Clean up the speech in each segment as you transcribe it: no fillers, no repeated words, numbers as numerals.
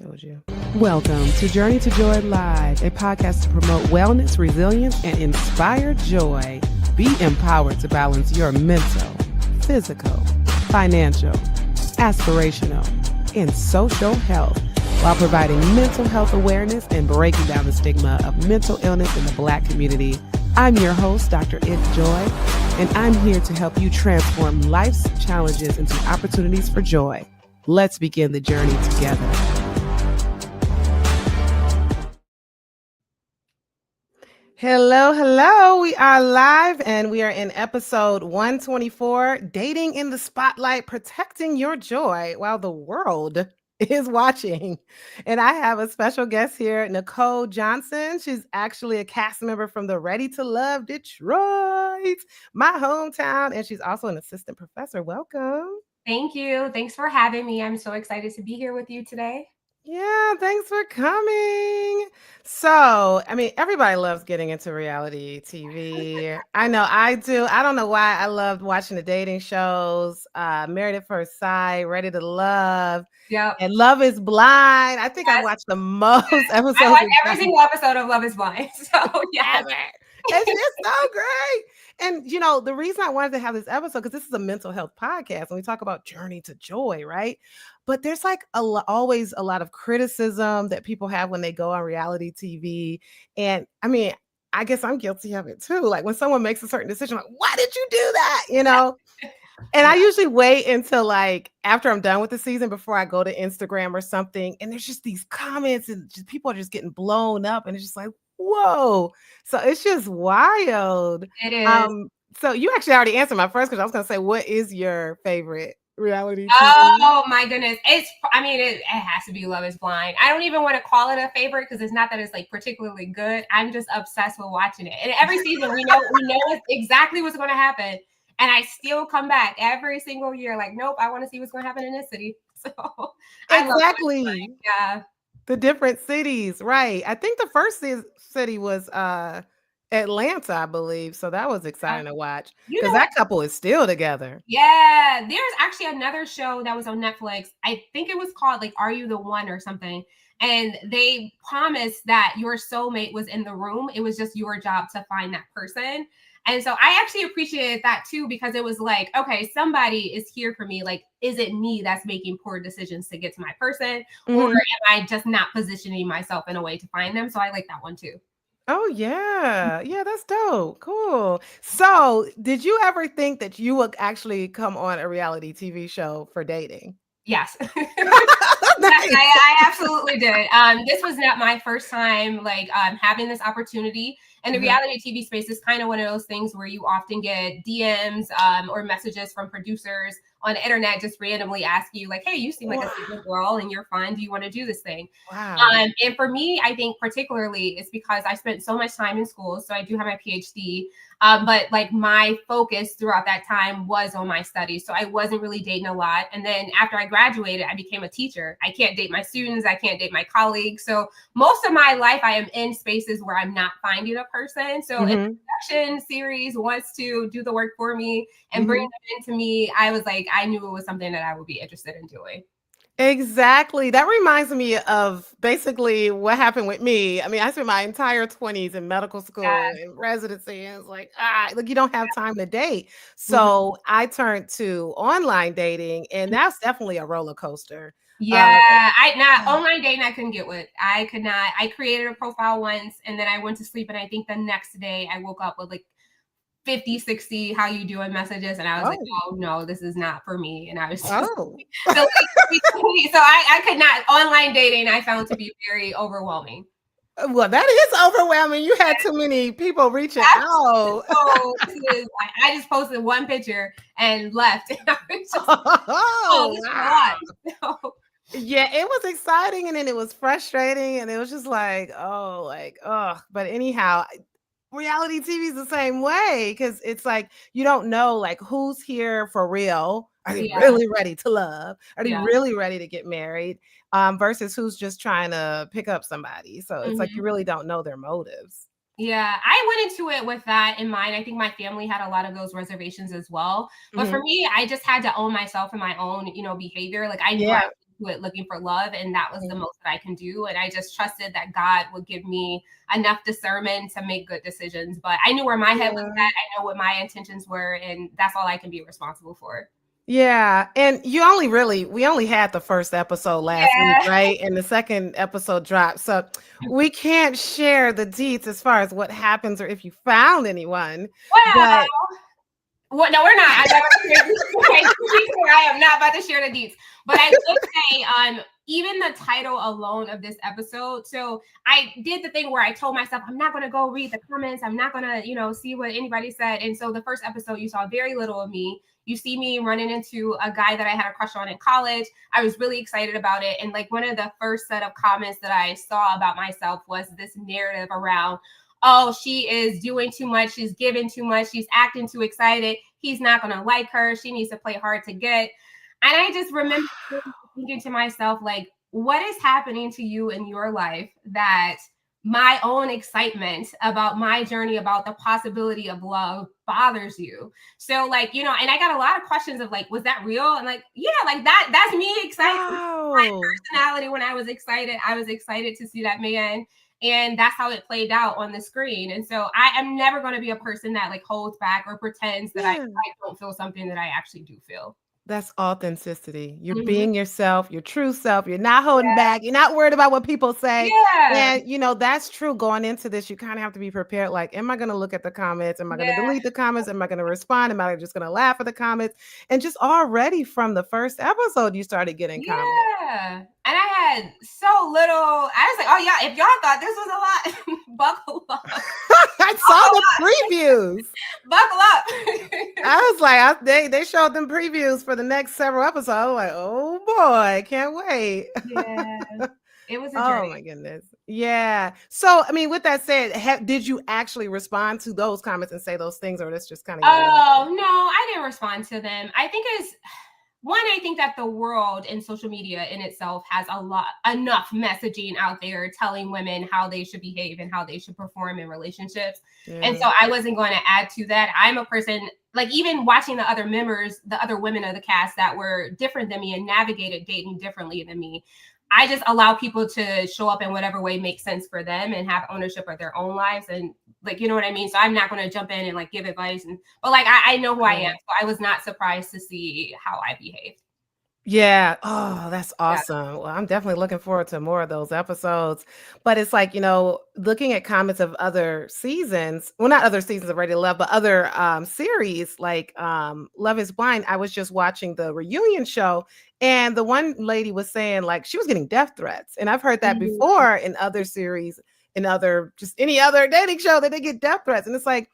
told you. Welcome to Journey to Joy Live, a podcast to promote wellness, resilience, and inspire joy. Be empowered to balance your mental, physical, financial, aspirational, and social health while providing mental health awareness and breaking down the stigma of mental illness in the Black community. I'm your host, Dr. If Joy, and I'm here to help you transform life's challenges into opportunities for joy. Let's begin the journey together. Hello. We are live and we are in episode 124, Dating in the Spotlight, Protecting Your Joy While the World is Watching. And I have a special guest here, Nicole Johnson. She's actually a cast member from the Ready to Love Detroit, my hometown. And she's also an assistant professor. Welcome. Thank you. Thanks for having me. I'm so excited to be here with you today. Yeah, thanks for coming. So, everybody loves getting into reality TV. I know I do. I don't know why I loved watching the dating shows, Married at First Sight, Ready to Love, and Love is Blind. I think I watched the most episodes. I watched every single episode of Love is Blind. So, yeah. It's just so great. And, the reason I wanted to have this episode, because this is a mental health podcast, and we talk about journey to joy, right? But there's like always a lot of criticism that people have when they go on reality TV. And I guess I'm guilty of it too. Like when someone makes a certain decision, like, why did you do that? And I usually wait until like after I'm done with the season before I go to Instagram or something. And there's just these comments and just people are just getting blown up. And it's just like, whoa. So it's just wild. It is. So you actually already answered my first question. I was going to say, what is your favorite reality TV? Oh my goodness. It has to be Love is Blind. I don't even want to call it a favorite because it's not that it's like particularly good. I'm just obsessed with watching it. And every season we know exactly what's going to happen. And I still come back every single year like, nope, I want to see what's going to happen in this city. So exactly. Yeah. The different cities, right? I think the first city was Atlanta, I believe. So that was exciting to watch because that couple is still together. Yeah. There's actually another show that was on Netflix. I think it was called like Are You the One or something. And they promised that your soulmate was in the room. It was just your job to find that person. And so I actually appreciated that too, because it was like, okay, somebody is here for me. Like, is it me that's making poor decisions to get to my person? Mm-hmm. Or am I just not positioning myself in a way to find them? So I like that one too. Oh, yeah. Yeah, that's dope. Cool. So did you ever think that you would actually come on a reality TV show for dating? Yes. I absolutely did. This was not my first time having this opportunity. And the reality TV space is kind of one of those things where you often get DMs or messages from producers on the internet just randomly ask you like, hey, you seem like a single girl and you're fun. Do you want to do this thing? Wow. And for me, I think particularly it's because I spent so much time in school. So I do have my PhD. But like my focus throughout that time was on my studies. So I wasn't really dating a lot. And then after I graduated, I became a teacher. I can't date my students. I can't date my colleagues. So most of my life, I am in spaces where I'm not finding a person. So if the production series wants to do the work for me and bring them into me, I was like, I knew it was something that I would be interested in doing. Exactly. That reminds me of basically what happened with me. I spent my entire 20s in medical school and residency. And it's like, you don't have time to date. So I turned to online dating, and that's definitely a roller coaster. Yeah, online dating I couldn't get with. I could not. I created a profile once and then I went to sleep, and I think the next day I woke up with like 50, 60 how you doing messages, and I was like, oh no, this is not for me. And I was just so I could not. Online dating I found to be very overwhelming. Well, that is overwhelming. You had too many people reaching out. So I just posted one picture and left. And I was just, wow. Yeah, it was exciting, and then it was frustrating, and it was just like, but anyhow, reality TV is the same way, because it's like you don't know like who's here for real. Are they really ready to love? Are they really ready to get married? Versus who's just trying to pick up somebody. So it's like you really don't know their motives. Yeah, I went into it with that in mind. I think my family had a lot of those reservations as well. But for me, I just had to own myself and my own, behavior. Like I knew I was into it looking for love, and that was the most that I can do. And I just trusted that God would give me enough discernment to make good decisions. But I knew where my head was at. I know what my intentions were, and that's all I can be responsible for. Yeah, and we only had the first episode last week, right? And the second episode dropped. So we can't share the deets as far as what happens or if you found anyone. Well, but no, we're not. I am not about to share the deets. But I would say, even the title alone of this episode. So I did the thing where I told myself, I'm not going to go read the comments. I'm not going to, see what anybody said. And so the first episode, you saw very little of me. You see me running into a guy that I had a crush on in college. I was really excited about it. And like one of the first set of comments that I saw about myself was this narrative around, oh, she is doing too much. She's giving too much. She's acting too excited. He's not going to like her. She needs to play hard to get. And I just remember thinking to myself, like, what is happening to you in your life that my own excitement about my journey, about the possibility of love bothers you? So like, and I got a lot of questions of like, was that real? And like, yeah, like that's me excited. wow. My personality when I was excited to see that man. And that's how it played out on the screen. And so I am never going to be a person that like holds back or pretends that I don't feel something that I actually do feel. That's authenticity. You're being yourself, your true self. You're not holding back. You're not worried about what people say. Yeah. And, that's true. Going into this, you kind of have to be prepared. Like, am I going to look at the comments? Am I going to delete the comments? Am I going to respond? Am I just going to laugh at the comments? And just already from the first episode, you started getting comments. Yeah. And I had so little. I was like, oh, yeah, if y'all thought this was a lot, buckle up. I saw the previews. Buckle up. I was like, they showed them previews for the next several episodes. I was like, oh boy, can't wait. Yeah. It was a journey. Oh my goodness. Yeah. So, I mean, with that said, did you actually respond to those comments and say those things, or that's just kind of? Oh, no, I didn't respond to them. I think I think that the world and social media in itself has enough messaging out there telling women how they should behave and how they should perform in relationships. Yeah. And so I wasn't going to add to that. I'm a person, like even watching the other women of the cast that were different than me and navigated dating differently than me. I just allow people to show up in whatever way makes sense for them and have ownership of their own lives. And like, you know what I mean? So I'm not going to jump in and like give advice. But like, I know who I am. So I was not surprised to see how I behaved. Yeah. Oh, that's awesome. Yeah. Well, I'm definitely looking forward to more of those episodes. But it's like, looking at comments of other seasons, well, not other seasons of Ready to Love, but other series like Love is Blind. I was just watching the reunion show, and the one lady was saying like she was getting death threats. And I've heard that before in other series, in any other dating show, that they get death threats. And it's like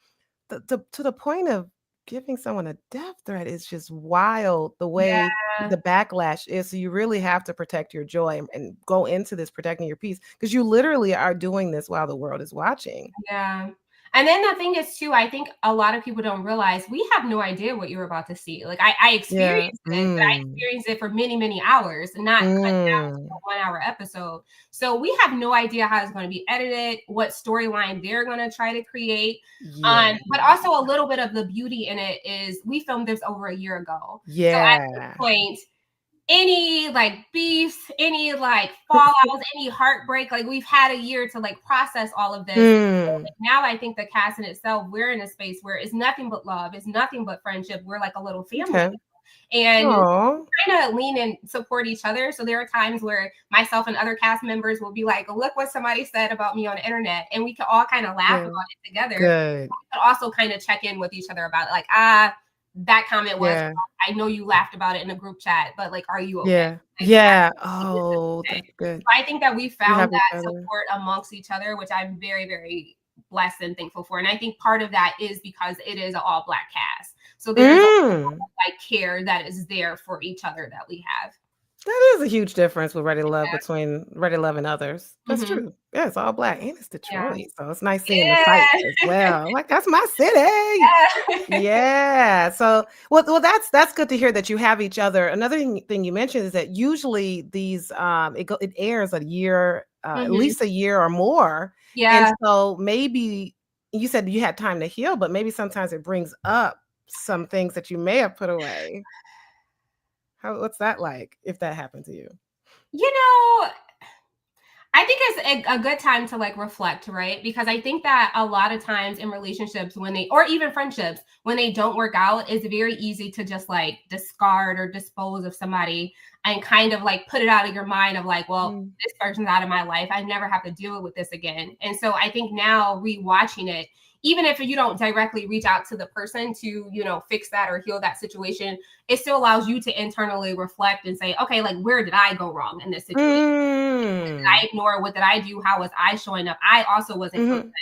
to the point of giving someone a death threat is just wild, the way the backlash is. So you really have to protect your joy and go into this protecting your peace, because you literally are doing this while the world is watching. Yeah. And then the thing is too, I think a lot of people don't realize we have no idea what you're about to see. Like I experienced it, but I experienced it for many, many hours, not cut down to a 1 hour episode. So we have no idea how it's going to be edited, what storyline they're going to try to create. But also a little bit of the beauty in it is we filmed this over a year ago. Yeah. So at this point, any like beefs, any like fallouts, any heartbreak, like we've had a year to like process all of this. So, like, now I think the cast in itself, we're in a space where it's nothing but love, it's nothing but friendship. We're like a little family. Okay. And kind of lean and support each other. So there are times where myself and other cast members will be like, look what somebody said about me on the internet. And we can all kind of laugh about it together. Good. But also kind of check in with each other about it. Like, that comment was, I know you laughed about it in a group chat, but like, are you okay? Yeah. Oh, that's good. So I think that we found that support amongst each other, which I'm very, very blessed and thankful for. And I think part of that is because it is an all Black cast. So there's a like care that is there for each other that we have. That is a huge difference with Ready to Love between Ready to Love and others. That's true. Yeah, it's all Black, and it's Detroit, so it's nice seeing the sites as well. Like, that's my city. Yeah. So, well, that's good to hear that you have each other. Another thing you mentioned is that usually these it airs a year, at least a year or more. Yeah. And so maybe you said you had time to heal, but maybe sometimes it brings up some things that you may have put away. What's that like if that happened to you? You know, I think it's a good time to like reflect, right? Because I think that a lot of times in relationships, when they, or even friendships, when they don't work out, it's very easy to just like discard or dispose of somebody and kind of like put it out of your mind of like, well, this person's out of my life. I never have to deal with this again. And so I think now rewatching it, even if you don't directly reach out to the person to, you know, fix that or heal that situation, it still allows you to internally reflect and say, okay, like where did I go wrong in this situation? Did I ignore? What did I do? How was I showing up? I also wasn't perfect.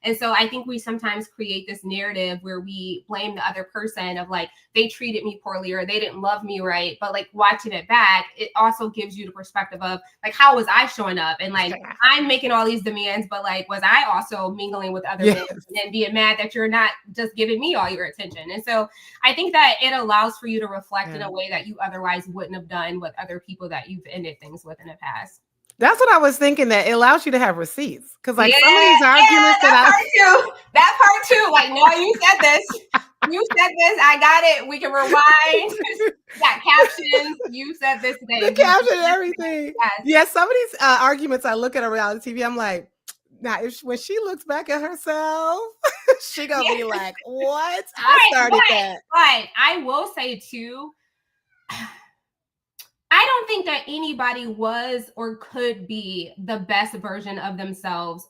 And so I think we sometimes create this narrative where we blame the other person of like, they treated me poorly or they didn't love me right. But like watching it back, it also gives you the perspective of like, how was I showing up? And like, I'm making all these demands, but like, was I also mingling with other men and being mad that you're not just giving me all your attention? And so I think that it allows for you to reflect in a way that you otherwise wouldn't have done with other people that you've ended things with in the past. That's what I was thinking, that it allows you to have receipts. Because like some of these arguments that part too. Like, no, you said this. You said this. I got it. We can rewind. Got captions. You said this today. The caption and everything. Yes. Yeah, some of these arguments I look at on reality TV, I'm like, now when she looks back at herself, she gonna be like, what? I started that. But I will say too, I don't think that anybody was or could be the best version of themselves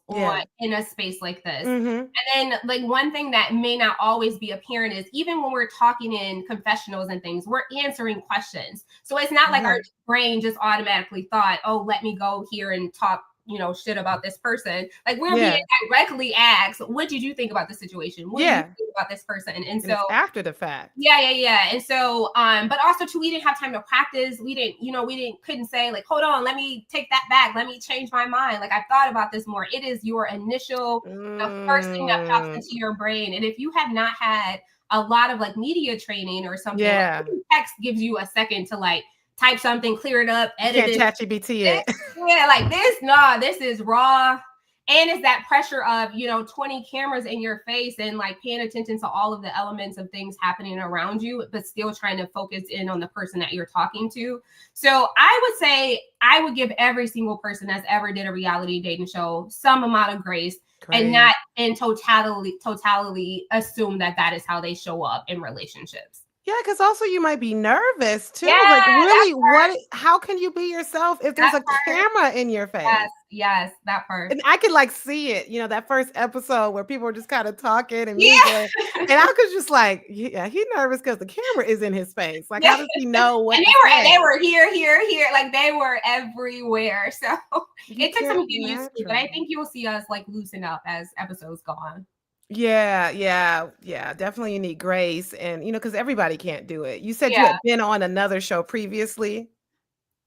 in a space like this. And then like one thing that may not always be apparent is even when we're talking in confessionals and things, we're answering questions. So it's not like our brain just automatically thought, oh, let me go here and talk, you know, shit about this person. Like we're being directly asked, what did you think about the situation? What do you think about this person? And so it's after the fact. Yeah. And so, but also too, we didn't have time to practice. We couldn't say like, hold on, let me take that back. Let me change my mind. Like I've thought about this more. It is your initial, the first thing that pops into your brain. And if you have not had a lot of like media training or something, like, text gives you a second to like, type something, clear it up, edit it. ChatGPT it. Yeah, like this is raw. And it's that pressure of, 20 cameras in your face and like paying attention to all of the elements of things happening around you, but still trying to focus in on the person that you're talking to. So I would say I would give every single person that's ever did a reality dating show some amount of grace. And not in totality assume that is how they show up in relationships. Yeah, because also you might be nervous too. Like really, how can you be yourself if there's a camera in your face? Yes, that part. And I could like see it, that first episode where people were just kind of talking and music. And I was just like, yeah, he's nervous because the camera is in his face. Like, how does he know what? And they were here, like they were everywhere. So it took some getting used to, but I think you'll see us like loosen up as episodes go on. Yeah. Definitely you need grace. And, because everybody can't do it. You said you had been on another show previously.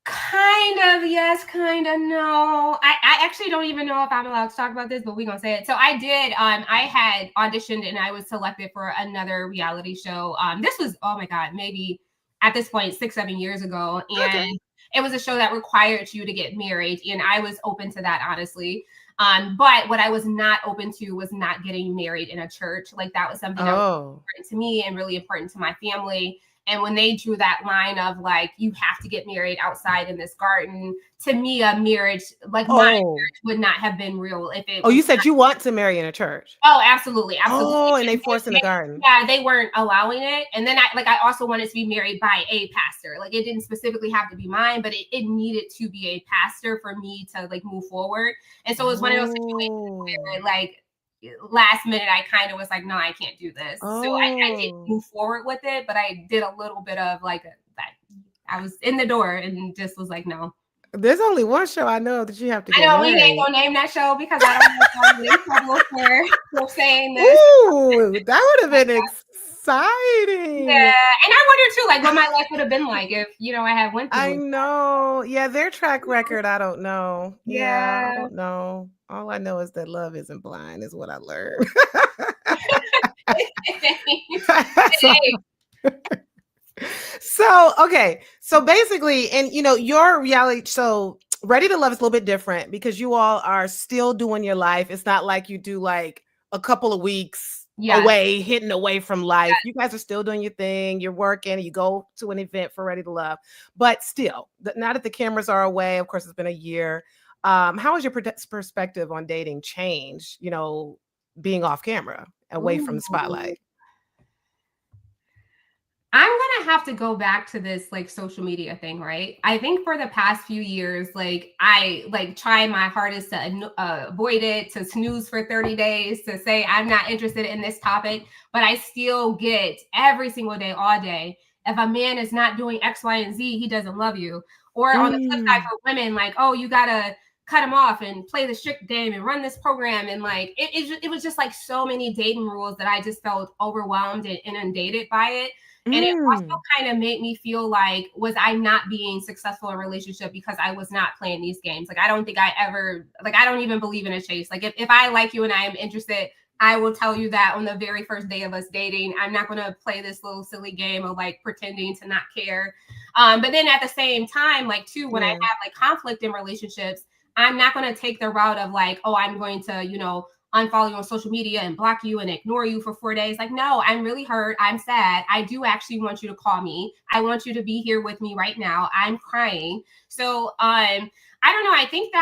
Kind of, yes, kind of, no. I actually don't even know if I'm allowed to talk about this, but we're going to say it. So I did, I had auditioned and I was selected for another reality show. This was, oh my God, maybe at this point, 6-7 years ago. And it was a show that required you to get married. And I was open to that, honestly. But what I was not open to was not getting married in a church. Like that was something that was important to me and really important to my family. And when they drew that line of like, you have to get married outside in this garden, to me, a marriage, like my marriage would not have been real if it. You said you want to marry in a church. Oh, absolutely. Oh, and they forced in the garden. Yeah, they weren't allowing it. And then I also wanted to be married by a pastor. Like it didn't specifically have to be mine, but it needed to be a pastor for me to like move forward. And so it was one of those situations where like, last minute I kind of was like, no, I can't do this. So I didn't move forward with it, but I did a little bit of like that. I was in the door and just was like, no. There's only one show I know that you have to get married. We ain't gonna name that show because I don't know if I'm in trouble for saying this. Ooh, that would have been exciting. Yeah, and I wonder too, like what my life would have been like if I had went through. I know. Yeah, their track record, I don't know. Yeah, I don't know. All I know is that love isn't blind, is what I learned. So basically, and your reality, so Ready to Love is a little bit different because you all are still doing your life. It's not like you do like a couple of weeks Yes. away, hidden away from life. You guys are still doing your thing. You're working. You go to an event for Ready to Love, but still, now that the cameras are away, of course, it's been a year. How has your perspective on dating changed? You know, being off camera, away from the Ooh. spotlight. I'm gonna have to go back to this like social media thing, right? I think for the past few years, like I like try my hardest to avoid it, to snooze for 30 days, to say I'm not interested in this topic, but I still get every single day, all day. If a man is not doing X, Y, and Z, he doesn't love you. Or on the flip side Mm. for women, like, oh, you gotta cut him off and play the strict game and run this program. And like it was just like so many dating rules that I just felt overwhelmed and inundated by it. And it also Mm. kind of made me feel like, was I not being successful in a relationship because I was not playing these games? Like, I don't think I ever, like, I don't even believe in a chase. Like, if I like you and I am interested, I will tell you that on the very first day of us dating. I'm not going to play this little silly game of like pretending to not care. But then at the same time, like, too, when I Yeah. have like conflict in relationships, I'm not going to take the route of like, oh, I'm going to, unfollow you on social media and block you and ignore you for 4 days. Like, no, I'm really hurt. I'm sad. I do actually want you to call me. I want you to be here with me right now. I'm crying. So I don't know. I think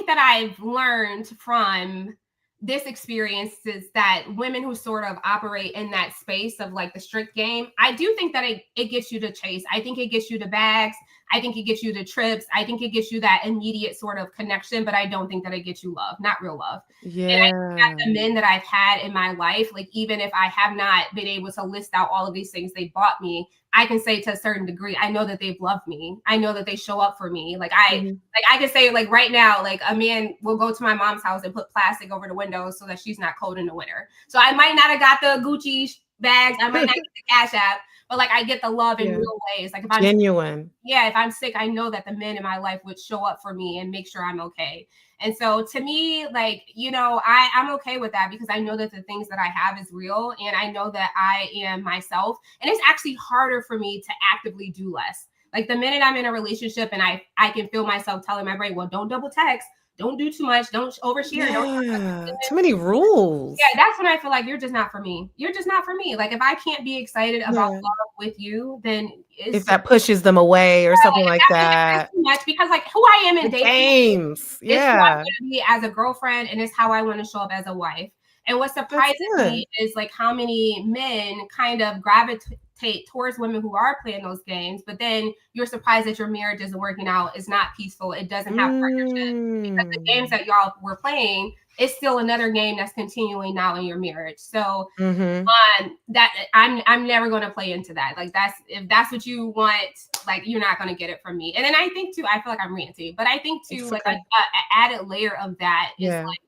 that I've learned from this experience is that women who sort of operate in that space of like the strict game, I do think that it gets you to chase. I think it gets you to bags. I think it gets you to trips. I think it gets you that immediate sort of connection, but I don't think that it gets you love, not real love. And I think that Yeah. the men that I've had in my life, like even if I have not been able to list out all of these things they bought me, I can say to a certain degree, I know that they've loved me. I know that they show up for me. Mhm. Like I can say like right now, like a man will go to my mom's house and put plastic over the windows so that she's not cold in the winter. So I might not have got the Gucci bags, I might not get the Cash App, but like I get the love in Yeah. real ways. Like if I'm sick, I know that the men in my life would show up for me and make sure I'm okay. And so to me, like, I'm okay with that because I know that the things that I have is real and I know that I am myself. And it's actually harder for me to actively do less. Like the minute I'm in a relationship and I can feel myself telling my brain, well, don't double text, don't do too much, don't overshare, don't. Yeah. Too many rules. Yeah, that's when I feel like you're just not for me. You're just not for me. Like if I can't be excited about Yeah. love with you, then If it's just that pushes them away or something like that's that. too much because like who I am in The dating games. is who I'm Yeah. going to be as a girlfriend and it's how I want to show up as a wife. And what That's surprises me good. is like how many men kind of gravitate towards women who are playing those games, but then you're surprised that your marriage isn't working out, it's not peaceful, it doesn't have partnership because the games Mm. that y'all were playing is still another game that's continuing now in your marriage. So Mhm. that I'm never going to play into that. Like if that's what you want, like you're not going to get it from me. And then I think too, I feel like I'm ranting, but I think too, It's like okay. a added layer of that is Yeah. like,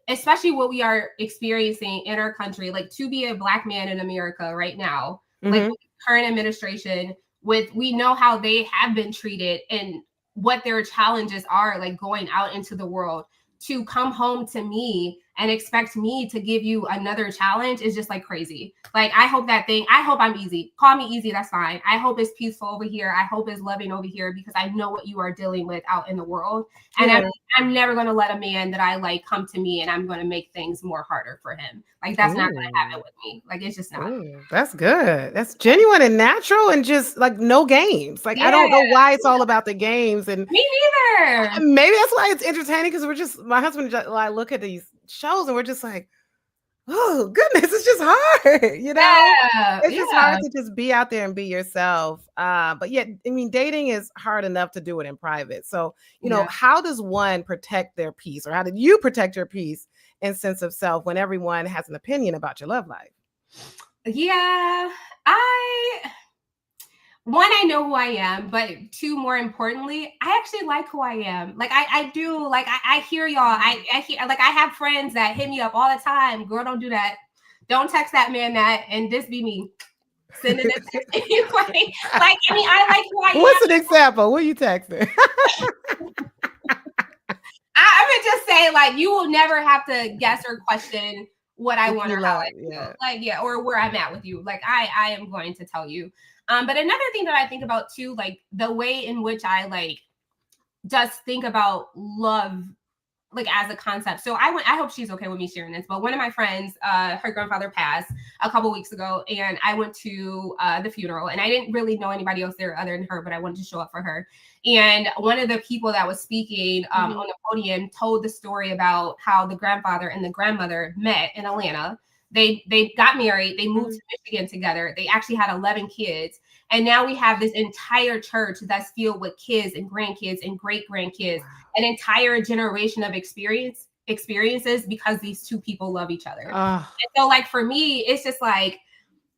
especially what we are experiencing in our country, like to be a Black man in America right now, like Mhm. with the current administration, we know how they have been treated and what their challenges are, like going out into the world to come home to me and expect me to give you another challenge is just like crazy. Like I hope I'm easy. Call me easy, that's fine. I hope it's peaceful over here. I hope it's loving over here because I know what you are dealing with out in the world. And Yeah. I'm never going to let a man that I like come to me and I'm going to make things more harder for him. Like that's not going to happen Ooh. with me. Like it's just not. Ooh, that's good. That's genuine and natural and just like no games. Like I Yeah, don't know why it's all about the games and me neither. maybe that's why it's entertaining because we're just my husband and I like look at these shows and we're just like, oh goodness, it's just hard, you know? Yeah, It's just yeah, hard to just be out there and be yourself. But yet, I mean, dating is hard enough to do it in private. So, yeah. how does one protect their peace, or how did you protect your peace and sense of self when everyone has an opinion about your love life? Yeah, I one, I know who I am, but two, more importantly, I actually like who I am. Like I do, like I hear y'all. I hear like I have friends that hit me up all the time. Girl, don't do that. Don't text that man that, and this be me sending it anyway. Like I mean, I like who I am. What's an example? What are you texting? I would just say like you will never have to guess or question what I If want you or how love, I feel. yeah. Like yeah, or where I'm at with you. Like I am going to tell you. But another thing that I think about too, like the way in which I like just think about love like as a concept. So I hope she's okay with me sharing this, but one of my friends, her grandfather passed a couple weeks ago, and I went to the funeral, and I didn't really know anybody else there other than her, but I wanted to show up for her. And one of the people that was speaking on the podium told the story about how the grandfather and the grandmother met in Atlanta. They got married, they moved to Michigan together. They actually had 11 kids. And now we have this entire church that's filled with kids and grandkids and great grandkids, an entire generation of experiences because these two people love each other. And so like for me, it's just like,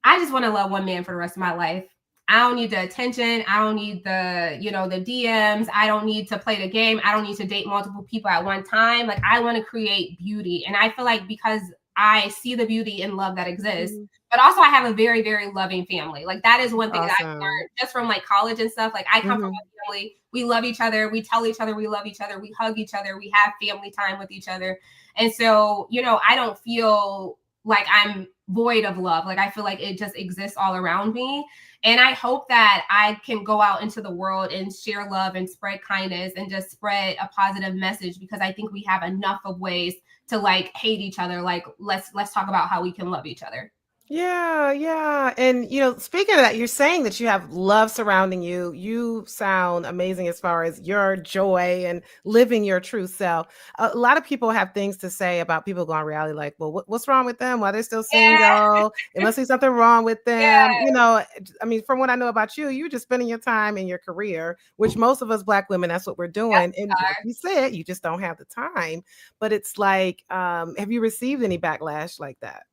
I just want to love one man for the rest of my life. I don't need the attention. I don't need the, the DMs. I don't need to play the game. I don't need to date multiple people at one time. Like I want to create beauty. And I feel like because I see the beauty and love that exists, but also I have a very, very loving family. Like that is one thing that I've learned just from like college and stuff. Like I come from a family. We love each other. We tell each other we love each other. We hug each other. We have family time with each other. And so, I don't feel like I'm void of love. Like I feel like it just exists all around me. And I hope that I can go out into the world and share love and spread kindness and just spread a positive message, because I think we have enough of ways to like hate each other. Like let's talk about how we can love each other. Yeah. And, speaking of that, you're saying that you have love surrounding you. You sound amazing as far as your joy and living your true self. A lot of people have things to say about people going reality, like, well, what's wrong with them? Why they're still single? It must be something wrong with them. I mean, from what I know about you, you're just spending your time in your career, which most of us Black women, that's what we're doing. And like you said, you just don't have the time. But it's like, have you received any backlash like that?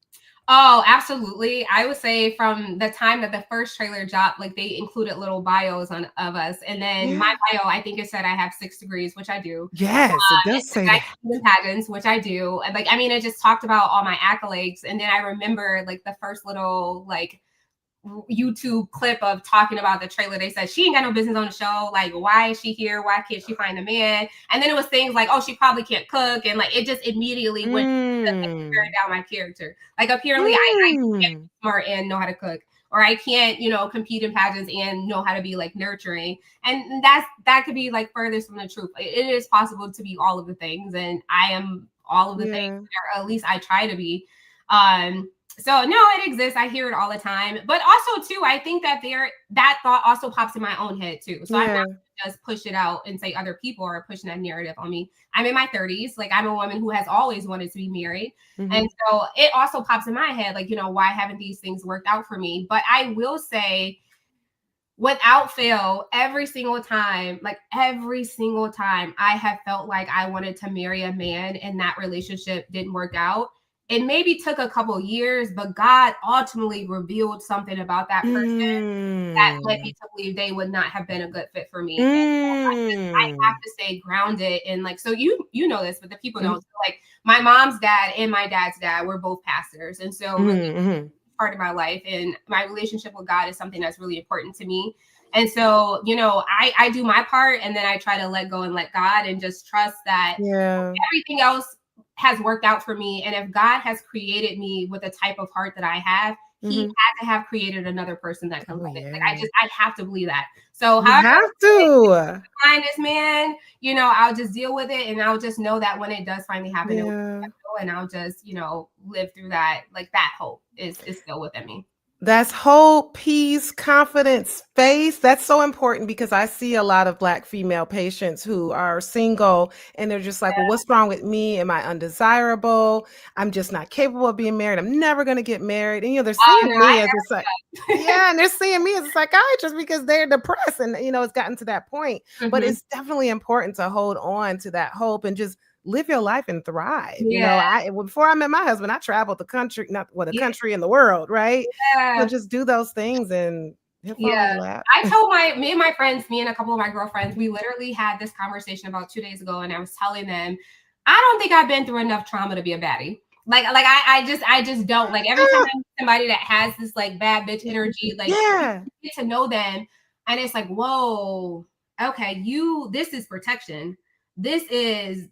Oh, absolutely. I would say from the time that the first trailer dropped, like they included little bios of us. And then my bio, I think it said I have 6 degrees, which I do. Yes, it does say that. I pageants, which I do. Like, I mean, it just talked about all my accolades. And then I remember like the first little like YouTube clip of talking about the trailer. They said she ain't got no business on the show. Like, why is she here? Why can't she find a man? And then it was things like, oh, she probably can't cook, and like it just immediately went to tearing down my character. Like apparently I can't be smart and know how to cook, or I can't, compete in pageants and know how to be like nurturing. And that could be like furthest from the truth. It is possible to be all of the things, and I am all of the things, or at least I try to be. So no, it exists. I hear it all the time. But also too, I think that that thought also pops in my own head too. So I'm not just push it out and say other people are pushing that narrative on me. I'm in my 30s. Like I'm a woman who has always wanted to be married. And so it also pops in my head, like, why haven't these things worked out for me? But I will say, without fail, every single time I have felt like I wanted to marry a man and that relationship didn't work out. It maybe took a couple years, but God ultimately revealed something about that person that led me to believe they would not have been a good fit for me. And so I have to stay grounded. And like, so you know this, but the people don't. So like my mom's dad and my dad's dad were both pastors. And so really part of my life, and my relationship with God is something that's really important to me. And so, I do my part, and then I try to let go and let God and just trust that everything else has worked out for me. And if God has created me with the type of heart that I have, he had to have created another person that can love it. Like I have to believe that. So you have to find this man, I'll just deal with it, and I'll just know that when it does finally happen, and I'll just, live through that. Like that hope is still within me. That's hope, peace, confidence, faith. That's so important, because I see a lot of Black female patients who are single, and they're just like, well, what's wrong with me? Am I undesirable? I'm just not capable of being married. I'm never going to get married. And, they're seeing me as and they're seeing me as a psychiatrist because they're depressed. And, it's gotten to that point. But it's definitely important to hold on to that hope and just live your life and thrive. Before I met my husband, I traveled the country, the country and the world, right? So just do those things, and he'll fall in your lap. I told me and my friends, me and a couple of my girlfriends, we literally had this conversation about 2 days ago, and I was telling them, I don't think I've been through enough trauma to be a baddie. Like I just don't. Like every time I meet somebody that has this like bad bitch energy, like you get to know them, and it's like, whoa, okay, this is protection. This is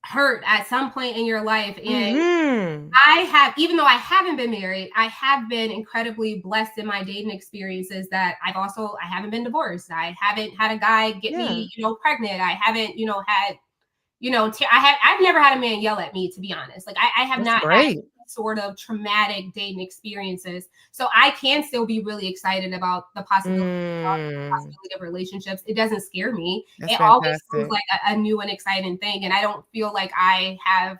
hurt at some point in your life. And I have, even though I haven't been married, I have been incredibly blessed in my dating experiences that I haven't been divorced. I haven't had a guy get me, pregnant. I haven't, had I've never had a man yell at me, to be honest. Like I have That's not had great. sort of traumatic dating experiences. So I can still be really excited about the possibility of relationships. It doesn't scare me. That's It always fantastic. feels like a new and exciting thing. And I don't feel like I have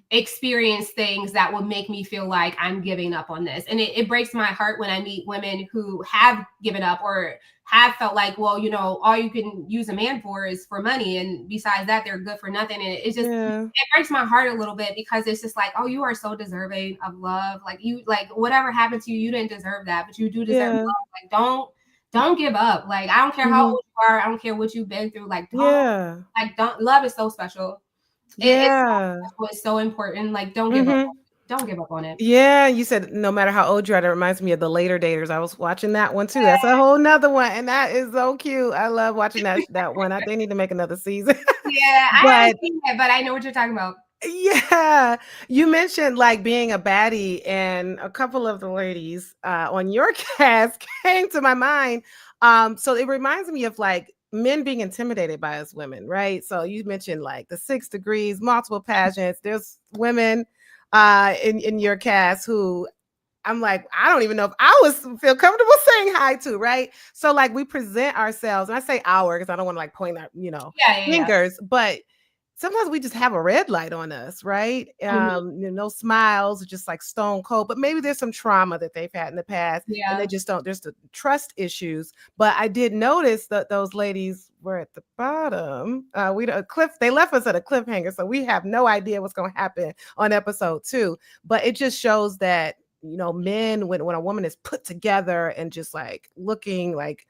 experience things that will make me feel like I'm giving up on this. And it breaks my heart when I meet women who have given up or have felt like, well, all you can use a man for is for money. And besides that, they're good for nothing. And it breaks my heart a little bit because it's just like, oh, you are so deserving of love. Like whatever happened to you, you didn't deserve that, but you do deserve love. Like, don't give up. Like, I don't care how old you are. I don't care what you've been through. Like, love is so special. It's so important. Like, don't give up. Don't give up on it. Yeah, you said no matter how old you are, that reminds me of The Later Daters. I was watching that one too. That's a whole nother one, and that is so cute. I love watching that one. They need to make another season. Yeah, I haven't seen it, but I know what you're talking about. Yeah, you mentioned like being a baddie, and a couple of the ladies on your cast came to my mind. So it reminds me of like men being intimidated by us women, right? So you mentioned like the 6 degrees, multiple pageants. There's women in your cast who I'm like, I don't even know if I would feel comfortable saying hi to, right? So like we present ourselves, and I say our because I don't want to like point out, fingers, but sometimes we just have a red light on us, right? No smiles, just like stone cold, but maybe there's some trauma that they've had in the past and they just don't, there's the trust issues. But I did notice that those ladies were at the bottom. They left us at a cliffhanger, so we have no idea what's going to happen on episode 2. But it just shows that, men, when a woman is put together and just like looking like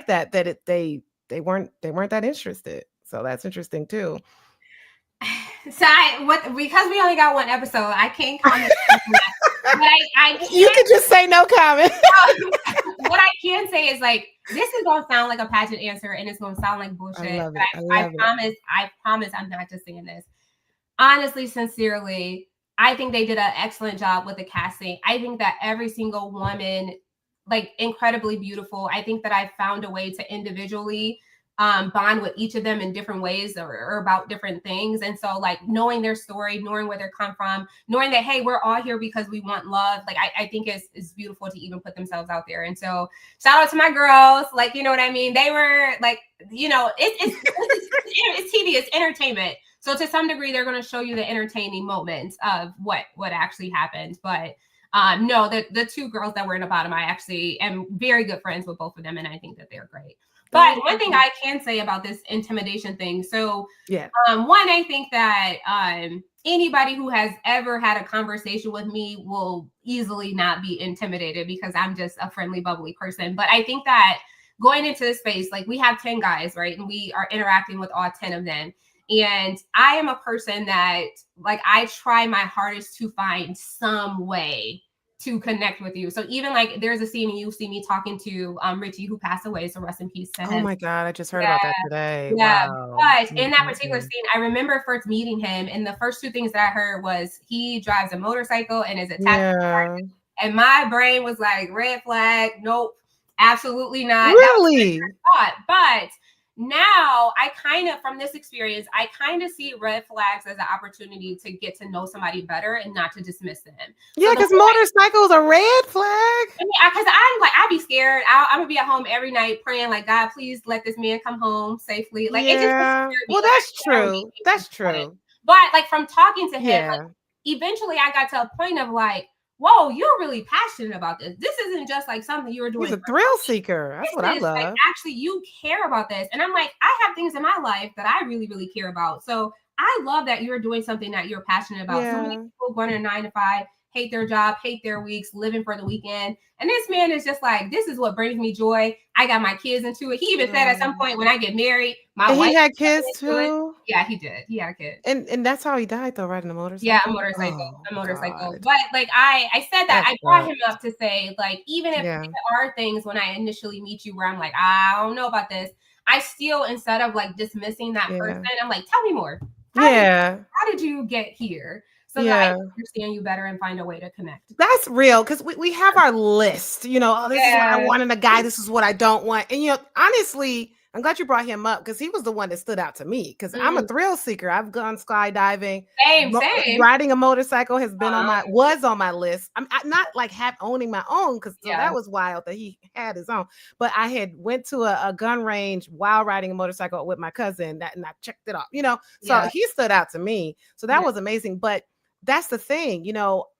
that, they weren't that interested. So that's interesting too. So because we only got one episode, I can't comment. But you can just say no comment. What I can say is like, this is gonna sound like a pageant answer and it's gonna sound like bullshit. I promise I'm not just saying this. Honestly, sincerely, I think they did an excellent job with the casting. I think that every single woman, like, incredibly beautiful. I think that I found a way to individually bond with each of them in different ways or about different things. And so like knowing their story, knowing where they come from, knowing that, hey, we're all here because we want love. Like, I think it's beautiful to even put themselves out there. And so shout out to my girls. Like, you know what I mean? They were like, it's TV, it's entertainment. So to some degree, they're going to show you the entertaining moments of what actually happened. But no, the 2 girls that were in the bottom, I actually am very good friends with both of them. And I think that they're great. But one thing I can say about this intimidation thing. So one, I think that anybody who has ever had a conversation with me will easily not be intimidated because I'm just a friendly, bubbly person. But I think that going into this space, like we have 10 guys, right? And we are interacting with all 10 of them. And I am a person that, like, I try my hardest to find some way to connect with you. So even like there's a scene and you see me talking to Richie, who passed away. So rest in peace to him. Oh my God, I just heard about that today. Yeah. Wow. But in that particular scene, I remember first meeting him, and the first 2 things that I heard was he drives a motorcycle and is a taxi. And my brain was like, red flag, nope, absolutely not. Really? But now I kind of, from this experience, I kind of see red flags as an opportunity to get to know somebody better and not to dismiss them. Yeah, because motorcycles are red flag. Because I'd be scared. I'm gonna be at home every night praying like, God, please let this man come home safely. Like, it just well, that's true. That's true. But like from talking to him, like, eventually I got to a point of like, whoa, you're really passionate about this. This isn't just like something you were doing. He's a thrill seeker. That's what I love. Like, actually, you care about this. And I'm like, I have things in my life that I really, really care about. So I love that you're doing something that you're passionate about. So many people going to 9 to 5, hate their job, hate their weeks, living for the weekend. And this man is just like, this is what brings me joy. I got my kids into it. He even said at some point when I get married, my wife. He had kids too? Yeah, he did. He had a kid. And that's how he died though, riding a motorcycle? Yeah, a motorcycle. God. But like I said that I brought him up to say, like, even if there are things when I initially meet you where I'm like, I don't know about this, I still, instead of like dismissing that person, I'm like, tell me more. How did you get here? So that I can understand you better and find a way to connect. That's real, because we have our list, this is what I want in a guy, this is what I don't want. And honestly, I'm glad you brought him up because he was the one that stood out to me because I'm a Mm, thrill seeker. I've gone skydiving. same. Riding a motorcycle has been Uh, was on my list. Not like owning my own because so yeah, that was wild that he had his own. But I had went to a gun range while riding a motorcycle with my cousin and I checked it out. So yeah, he stood out to me. So that yeah. was amazing. But that's the thing,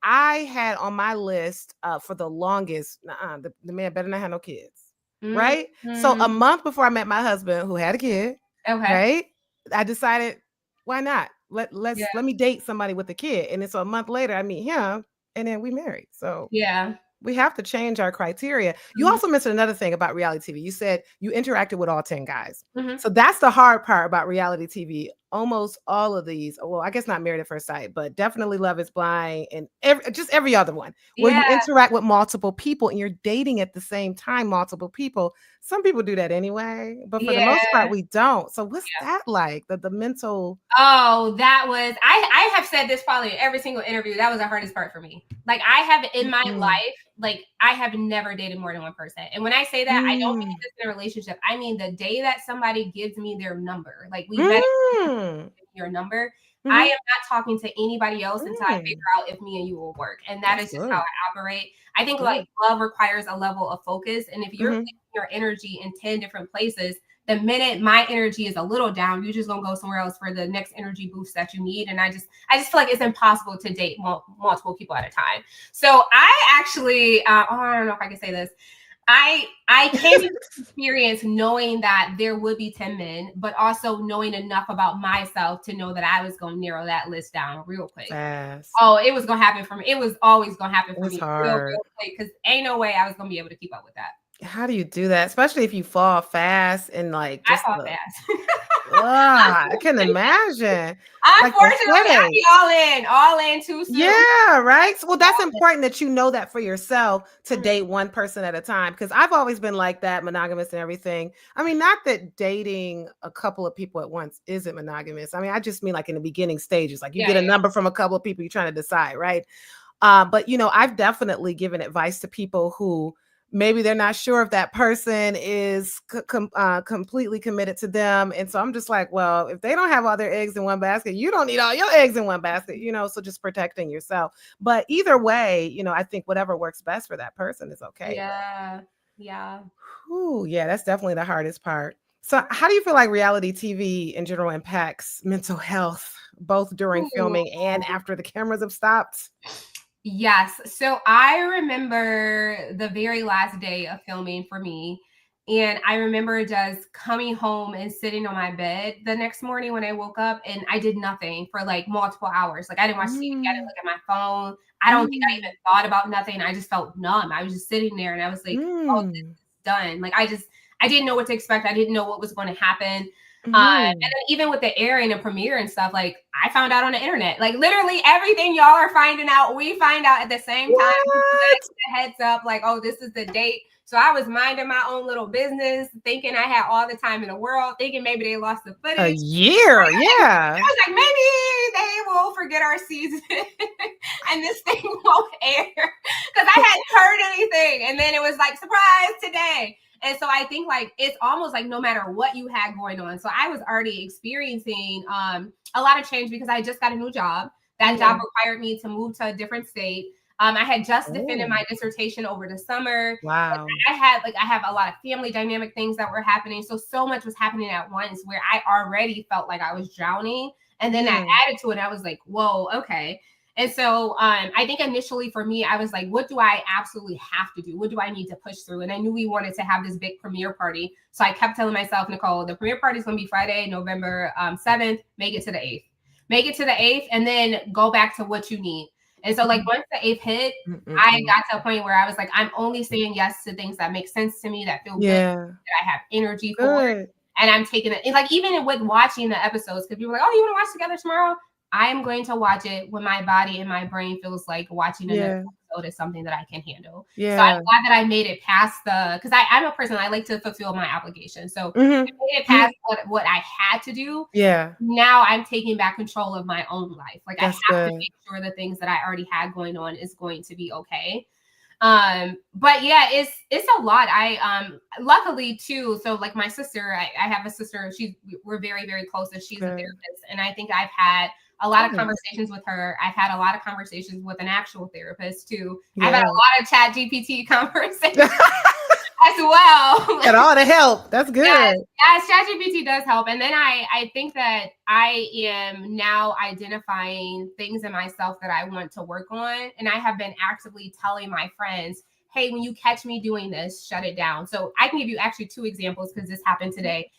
I had on my list for the longest, the man better not have no kids, right? So a Mhm. month before I met my husband, who had a kid, Okay. right? I decided, why not? Yeah, Let me date somebody with a kid. And then so a month later, I meet him, and then we married. So yeah. we have to change our criteria. You Mhm, also mentioned another thing about reality TV. You said you interacted with all 10 guys. mhm. So that's the hard part about reality TV. Almost all of these, well, I guess not Married at First Sight, but definitely Love is Blind and every other one where you Yeah, interact with multiple people and you're dating at the same time, multiple people. Some people do that anyway, but for the most part, yeah. we don't. So what's that like? The mental. Oh, that was I have said this probably in every single interview. That was the hardest part for me. Like I have in my Mm, life, like I have never dated more than one person. And when I say that, I don't mean mm, just in a relationship. I mean the day that somebody gives me their number, like we met mm, your number. I am mhm, not talking to anybody else until I mm. figure out if me and you will work. And that That's is just how good. I operate. I think like Good. love requires a level of focus. And if you're Mhm. putting your energy in 10 different places, the minute my energy is a little down, you're just gonna go somewhere else for the next energy boost that you need. And I just feel like it's impossible to date multiple people at a time. So I actually, I don't know if I can say this. I came into experience knowing that there would be 10 men, but also knowing enough about myself to know that I was going to narrow that list down real quick. Fast. Oh, it was going to happen for me. It was always going to happen for It's me real, hard. real quick because ain't no way I was going to be able to keep up with that. How do you do that? Especially if you fall fast and like I just fall the fast. I can imagine. Like the Unfortunately, I headache. be all in too soon. Yeah, right. Well, that's important that you know that for yourself to Mhm. date one person at a time. Because I've always been like that, monogamous and everything. I mean, not that dating a couple of people at once isn't monogamous. I mean, I just mean like in the beginning stages, like you Yeah, get a yeah, number from a couple of people you're trying to decide, right? But I've definitely given advice to people who maybe they're not sure if that person is completely committed to them. And so I'm just like, well, if they don't have all their eggs in one basket, you don't need all your eggs in one basket, so just protecting yourself. But either way, I think whatever works best for that person is okay. But yeah, yeah. whew, yeah, that's definitely the hardest part. So how do you feel like reality TV in general impacts mental health, both during Ooh. filming and after the cameras have stopped? Yes. So I remember the very last day of filming for me. And I remember just coming home and sitting on my bed the next morning when I woke up and I did nothing for like multiple hours. Like I didn't watch TV, I didn't Mm, look at my phone. I don't think I even mm, thought about nothing. I just felt numb. I was just sitting there and I was like, oh, this mm, is done. Like I didn't know what to expect. I didn't know what was going to happen. And mhm. then even with the airing and premiere and stuff, like I found out on the internet, like literally everything y'all are finding out, we find out at the same time. What? Heads up, like, oh, this is the date. So I was minding my own little business, thinking I had all the time in the world, thinking maybe they lost the A footage. year, I yeah. was like, maybe they will forget our season and this thing won't air because I hadn't heard anything. And then it was like, surprise today. And so I think like it's almost like no matter what you had going on. So I was already experiencing a lot of change because I just got a new job. That job Mhm. required me to move to a different state. I had just defended Oh, my dissertation over the summer. wow. I have a lot of family dynamic things that were happening. So much was happening at once where I already felt like I was drowning. And then that Mm, added to it. I was like, whoa, okay. And so I think initially for me, I was like, what do I absolutely have to do? What do I need to push through? And I knew we wanted to have this big premiere party. So I kept telling myself, Nicole, the premiere party is going to be Friday, November 7th. Make it to the 8th. Make it to the 8th and then go back to what you need. And so, like, mm, once the 8th hit, mm, mm, I mm. got to a point where I was like, I'm only saying yes to things that make sense to me, that feel good, Yeah, that I have energy for. good. And I'm taking it, like, even with watching the episodes, because people are like, oh, you want to watch together tomorrow? I am going to watch it when my body and my brain feels like watching another Yeah, episode is something that I can handle. So I'm yeah. glad that I made it past because I'm a person, I like to fulfill my obligation. So I Mhm, made it mhm. past what I had to do. Yeah, Now I'm taking back control of my own life. Like I that's have to good. make sure the things that I already had going on is going to be okay. But yeah, it's a lot. I luckily too, so like my sister, I have a sister, we're very, very close, and she's a Good. therapist. And I think I've had a lot of Nice. conversations with her. I've had a lot of conversations with an actual therapist too. I've Yeah. had a lot of chat GPT conversations as well. Got all the help. That's good. Yes, ChatGPT does help. And then I think that I am now identifying things in myself that I want to work on. And I have been actively telling my friends, hey, when you catch me doing this, shut it down. So I can give you actually 2 examples because this happened today.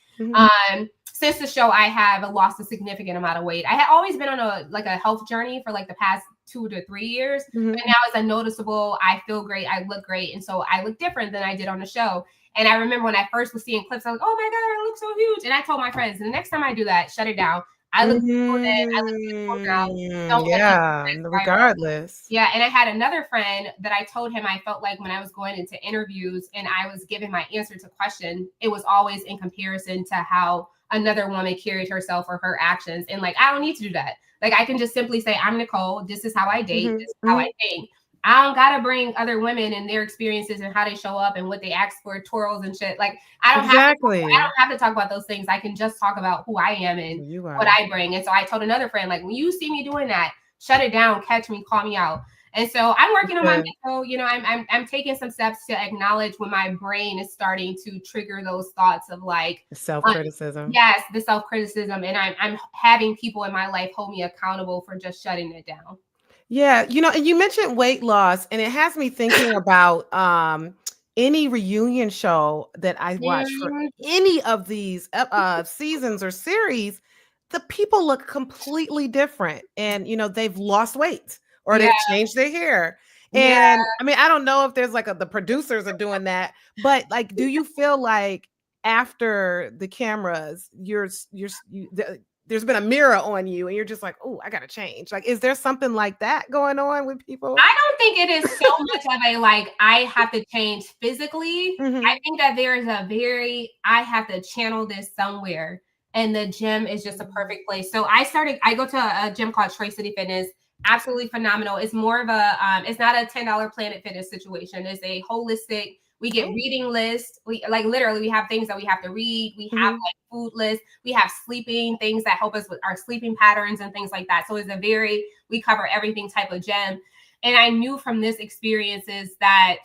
Since the show, I have lost a significant amount of weight. I had always been on a health journey for like the past 2 to 3 years, but now it's a noticeable, I feel great, I look great. And so I look different than I did on the show. And I remember when I first was seeing clips, I was like, oh my God, I look so huge. And I told my friends, the next time I do that, shut it down. I look beautiful then, I look beautiful now. Don't let me regardless. Yeah. And I had another friend that I told him I felt like when I was going into interviews and I was giving my answer to question, it was always in comparison to how another woman carried herself or her actions. And like, I don't need to do that. Like, I can just simply say, I'm Nicole. This is how I date. This is how I think. I don't gotta bring other women and their experiences and how they show up and what they ask for, twirls and shit. Like, I don't have to talk about those things. I can just talk about who I am and what I bring. And so I told another friend, like, when you see me doing that, shut it down, catch me, call me out. And so I'm working on my mental, you know, I'm taking some steps to acknowledge when my brain is starting to trigger those thoughts of like self-criticism. Yes, the self-criticism. And I'm having people in my life hold me accountable for just shutting it down. Yeah, you know, and you mentioned weight loss, and it has me thinking about any reunion show that I watch for any of these seasons or series. The people look completely different, and you know they've lost weight or they've changed their hair. And I mean, I don't know if there's like the producers are doing that, but like, do you feel like after the cameras, there's been a mirror on you and you're just like, oh, I gotta change? Like, is there something like that going on with people? I don't think it is so much of a like I have to change physically. I think that there is I have to channel this somewhere, and the gym is just a perfect place. So I go to a gym called Trace City Fitness. Absolutely phenomenal. It's more of a it's not a $10 Planet Fitness situation. It's a holistic. We get reading lists. We like literally we have things that we have to read. We have like food lists. We have sleeping things that help us with our sleeping patterns and things like that. So it's we cover everything type of gym. And I knew from this experiences that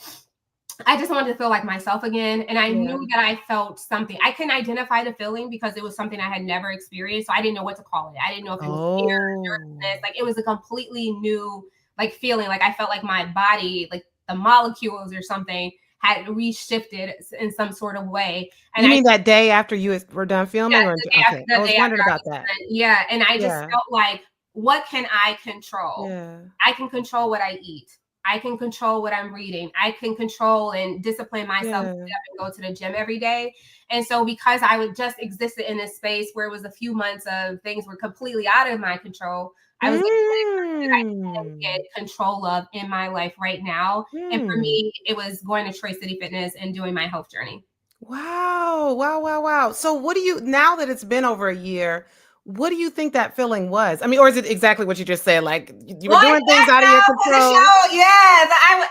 I just wanted to feel like myself again. And I knew that I felt something. I couldn't identify the feeling because it was something I had never experienced. So I didn't know what to call it. I didn't know if it was fear, nervousness. Like it was a completely new like feeling. Like I felt like my body, like the molecules or something had reshifted in some sort of way. And you mean that day after you were done filming? Yeah, Okay. I was wondering about that. Yeah. And I just felt like, what can I control? Yeah. I can control what I eat. I can control what I'm reading. I can control and discipline myself to get up and go to the gym every day. And so because I would just existed in this space where it was a few months of things were completely out of my control, I was like, I can get control of in my life right now. And for me, it was going to Trace City Fitness and doing my health journey. Wow. So what do you, now that it's been over a year, what do you think that feeling was? I mean, or is it exactly what you just said? Like you were doing things out of your control?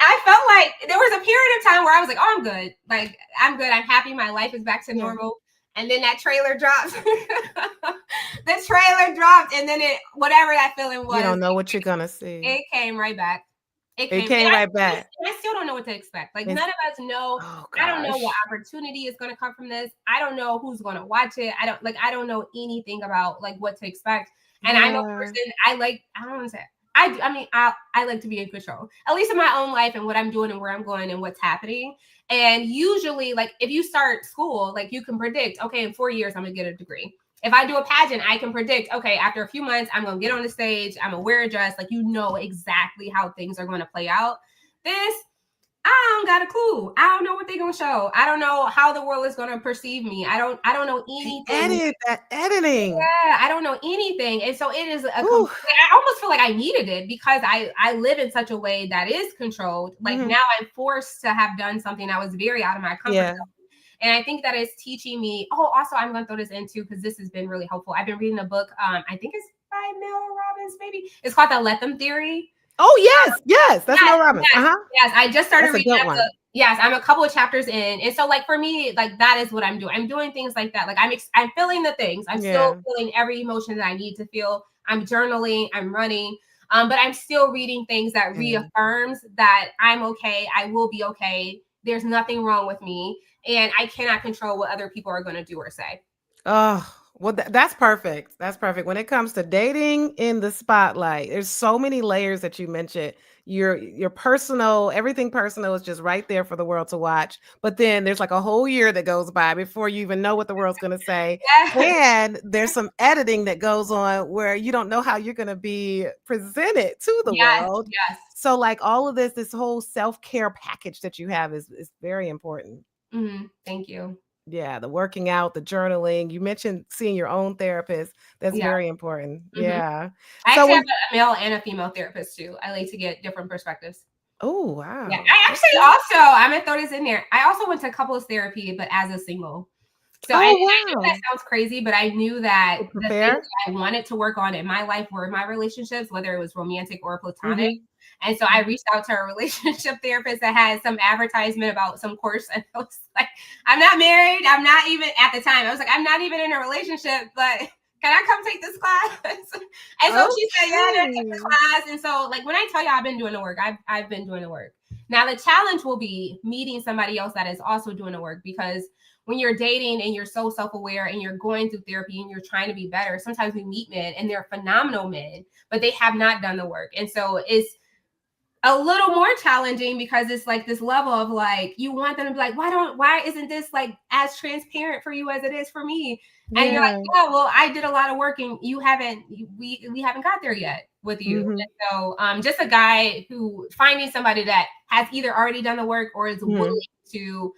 I felt like there was a period of time where I was like, oh, I'm good. Like, I'm good. I'm happy. My life is back to normal. And then that trailer dropped. The trailer dropped. And then whatever that feeling was. You don't know what you're going to see. It came right back. It came right back. I still don't know what to expect. Like none of us know. I don't know what opportunity is going to come from this. I don't know who's going to watch it. I don't know anything about like what to expect. And I'm a person, I don't want to say, I mean, I like to be in control, at least in my own life and what I'm doing and where I'm going and what's happening. And usually like if you start school, like you can predict, okay, in 4 years, I'm going to get a degree. If I do a pageant, I can predict, okay, after a few months, I'm going to get on the stage. I'm going to wear a dress. Like, you know exactly how things are going to play out. This, I don't got a clue. I don't know what they're going to show. I don't know how the world is going to perceive me. I don't know anything. Editing. Yeah, I don't know anything. And so it is I almost feel like I needed it because I live in such a way that is controlled. Like now I'm forced to have done something that was very out of my comfort zone. And I think that is teaching me. Oh, also, I'm going to throw this in too, because this has been really helpful. I've been reading a book. I think it's by Mel Robbins, maybe. It's called The Let Them Theory. Oh, yes. That's Yes, Mel Robbins. yes, yes. I just started That's a reading good that one. book. Yes, I'm a couple of chapters in, and so like for me, like that is what I'm doing. I'm doing things like that. Like I'm feeling the things. I'm still Yeah. feeling every emotion that I need to feel. I'm journaling. I'm running. But I'm still reading things that Yeah. reaffirms that I'm okay. I will be okay. There's nothing wrong with me, and I cannot control what other people are going to do or say. Oh, well, that's perfect. That's perfect. When it comes to dating in the spotlight, there's so many layers that you mentioned. Your personal, everything personal is just right there for the world to watch. But then there's like a whole year that goes by before you even know what the world's going to say. Yes, And there's some editing that goes on where you don't know how you're going to be presented to the yes, world. yes. So like all of this whole self-care package that you have is very important. Thank you. Yeah, the working out, the journaling. You mentioned seeing your own therapist. That's Yeah. very important. Mhm. Yeah. I So actually have when a male and a female therapist too. I like to get different perspectives. Oh, Yeah, wow. I actually Okay. also I'm gonna throw this in there. I also went to couples therapy, but as a single. So I Oh, know that wow. sounds crazy, but I knew that To the things prepare? that I wanted to work on in my life were my relationships, whether it was romantic or platonic. Mhm. And so I reached out to a relationship therapist that had some advertisement about some course. And I was like, I'm not married. I'm not even at the time. I was like, I'm not even in a relationship, but can I come take this class? And so she said, yeah, then take the Okay. class. And so like when I tell you I've been doing the work, I've been doing the work. Now the challenge will be meeting somebody else that is also doing the work because when you're dating and you're so self-aware and you're going through therapy and you're trying to be better, sometimes we meet men and they're phenomenal men, but they have not done the work. And so it's a little more challenging because it's like this level of like you want them to be like, why isn't this like as transparent for you as it is for me? And you're like, Yeah. yeah, well, I did a lot of work and you haven't we haven't got there yet with you. Mhm. And so just a guy who finding somebody that has either already done the work or is willing Mhm. to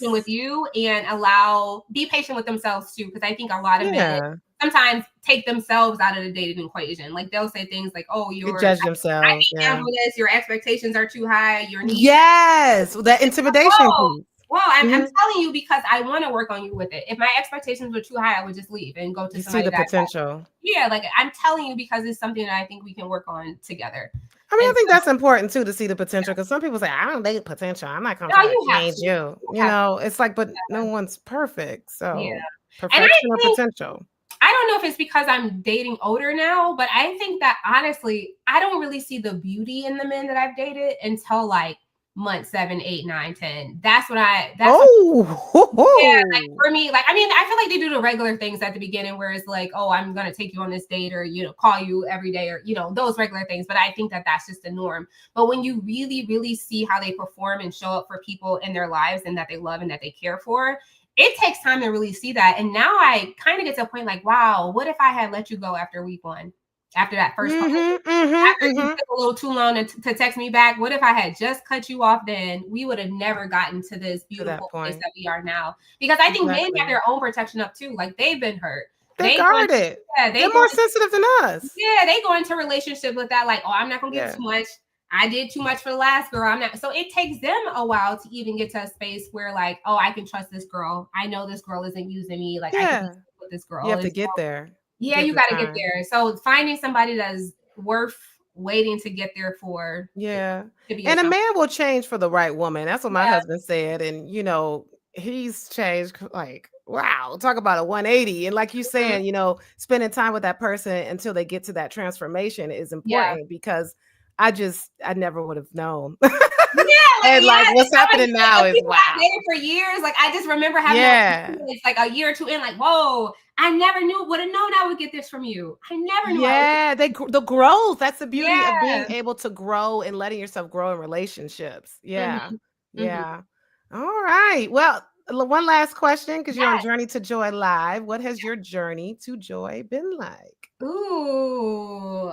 with Yes. you and be patient with themselves too. Because I think a lot of men Yeah. sometimes take themselves out of the dating equation. Like they'll say things like, oh, They you're judge I themselves. can't Yeah. handle this. Your expectations are too high. Your needs. Yes. That intimidation Whoa, piece. whoa! I'm Mhm. telling you because I want to work on you with it. If my expectations were too high, I would just leave and go to You see somebody the that. potential. Yeah, like I'm telling you because it's something that I think we can work on together. I mean, I And think so, that's important too to see the potential because some people say, I don't date potential. I'm not gonna no, try to you have change to. you. You You have to. know, it's like, but no one's perfect. Yeah. So And I perfection or think potential. I don't know if it's because I'm dating older now, but I think that honestly, I don't really see the beauty in the men that I've dated until like month 7, 8, 9, 10. That's when yeah, like Oh, for me, like I mean, I feel like they do the regular things at the beginning where it's like, oh, I'm gonna take you on this date or call you every day or those regular things. But I think that that's just the norm. But when you really, really see how they perform and show up for people in their lives and that they love and that they care for, it takes time to really see that. And now I kind of get to a point like, wow, what if I had let you go after week 1, after that first couple of mm-hmm, weeks? mm-hmm, After you mm-hmm. took a little too long to text me back, what if I had just cut you off then? We would have never gotten to this To that beautiful place point. that we are now. Because I think men have Exactly. their own protection up too. Like they've been hurt. They're They go into guarded. yeah, They're they go more into sensitive than us. yeah, they go into relationship with that, like, oh, I'm not gonna give Yeah. too much. I did too much for the last girl. I'm not. So it takes them a while to even get to a space where, like, oh, I can trust this girl. I know this girl isn't using me. Like, I can be Yeah. safe with this You girl. have And to so, get there. yeah, Get you the got to get time. there. So finding somebody that's worth waiting to get there for it Yeah. could be a And a challenge. man will change for the right woman. That's what my Yeah. husband said. And, he's changed like, wow, talk about a 180. And like you Mhm. saying, spending time with that person until they get to that transformation is Yeah. important because I never would have known. Yeah, like And like yeah, what's happening like now the is people I wow. dated for years, like I just remember having that Yeah. experience, like a year or two in, like, whoa, I never would have known I would get this from you. I never knew I would get Yeah, the growth. That's the beauty of being yeah. able to grow and letting yourself grow in relationships. Yeah. Mhm. Mhm. Yeah. All right. Well, one last question because you're on Yes. Journey to Joy Live. What has your journey to joy been like? Ooh.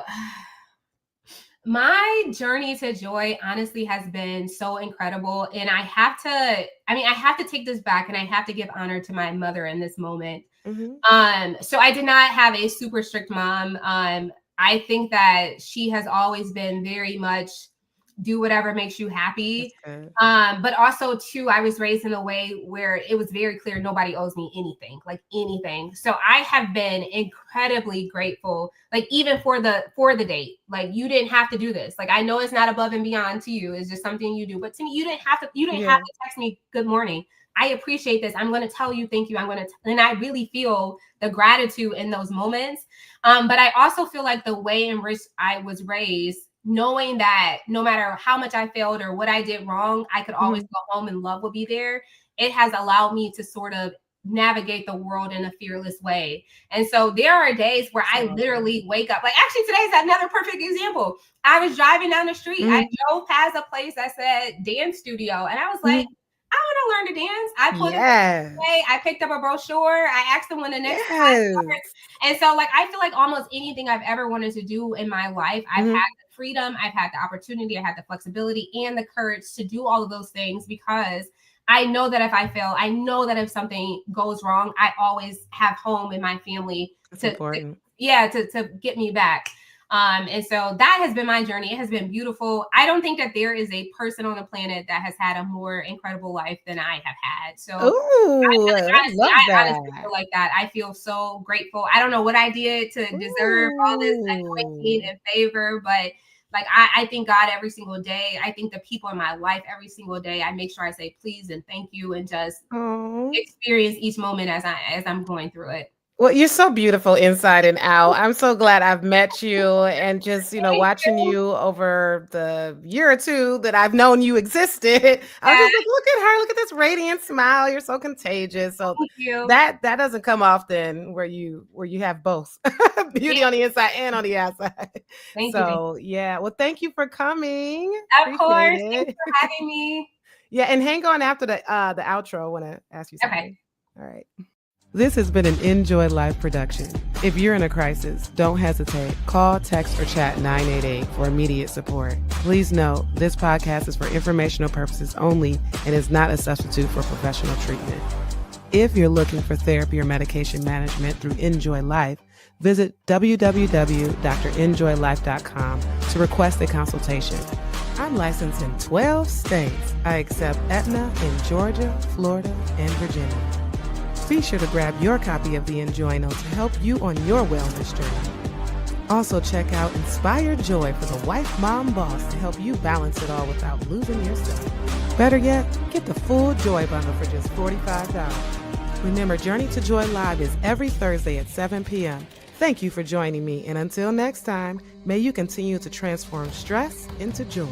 My journey to joy honestly has been so incredible. And I have to take this back and I have to give honor to my mother in this moment. Mhm. So I did not have a super strict mom. I think that she has always been very much do whatever makes you That's happy. good. But also too, I was raised in a way where it was very clear nobody owes me anything, like anything. So I have been incredibly grateful, like even for the date. Like you didn't have to do this. Like I know it's not above and beyond to you. It's just something you do. But to me, you didn't have Yeah. to text me good morning. I appreciate this. I'm going to tell you thank you. And I really feel the gratitude in those moments. But I also feel like the way in which I was raised, knowing that no matter how much I failed or what I did wrong, I could always Mhm. go home and love would be there. It has allowed me to sort of navigate the world in a fearless way. And so there are days where I So literally wake up. Like actually today's another perfect example. I was driving down the street. I Mhm. drove past a place that said dance studio. And I was like, Mhm. I want to learn to dance. I pulled it away. Yes. I picked up a brochure. I asked them when the next class Yes. starts. And so like I feel like almost anything I've ever wanted to do in my life, I've Mhm. had the freedom, I've had the opportunity, I had the flexibility and the courage to do all of those things because I know that if I fail, I know that if something goes wrong, I always have home in my family That's to important. yeah, to get me back. And so that has been my journey. It has been beautiful. I don't think that there is a person on the planet that has had a more incredible life than I have had. So Ooh, I love I honestly that. feel like that. I feel so grateful. I don't know what I did to deserve all this anointing Ooh. and favor, but like I thank God every single day. I think the people in my life every single day. I make sure I say please and thank you and just Oh. experience each moment as I'm going through it. Well, you're so beautiful inside and out. I'm so glad I've met you and just, Thank watching you. you over the year or two that I've known you existed. I was Yeah, just like, look at her, look at this radiant smile. You're so contagious. So thank you. that doesn't come often where you have both Yeah, beauty on the inside and on the outside. thank you. Thank So yeah. Well, thank you for coming. you. Of Appreciate course. Thanks it. for having me. Yeah, and hang on after the outro. I want to ask you Okay. something. All right. This has been an Enjoy Life production. If you're in a crisis, don't hesitate. Call, text, or chat 988 for immediate support. Please note, this podcast is for informational purposes only and is not a substitute for professional treatment. If you're looking for therapy or medication management through Enjoy Life, visit www.drenjoylife.com to request a consultation. I'm licensed in 12 states. I accept Aetna in Georgia, Florida, and Virginia. Be sure to grab your copy of the Enjoy Note to help you on your wellness journey. Also, check out Inspire Joy for the wife, mom, boss to help you balance it all without losing yourself. Better yet, get the full Joy bundle for just $45. Remember, Journey to Joy Live is every Thursday at 7 p.m. Thank you for joining me, and until next time, may you continue to transform stress into joy.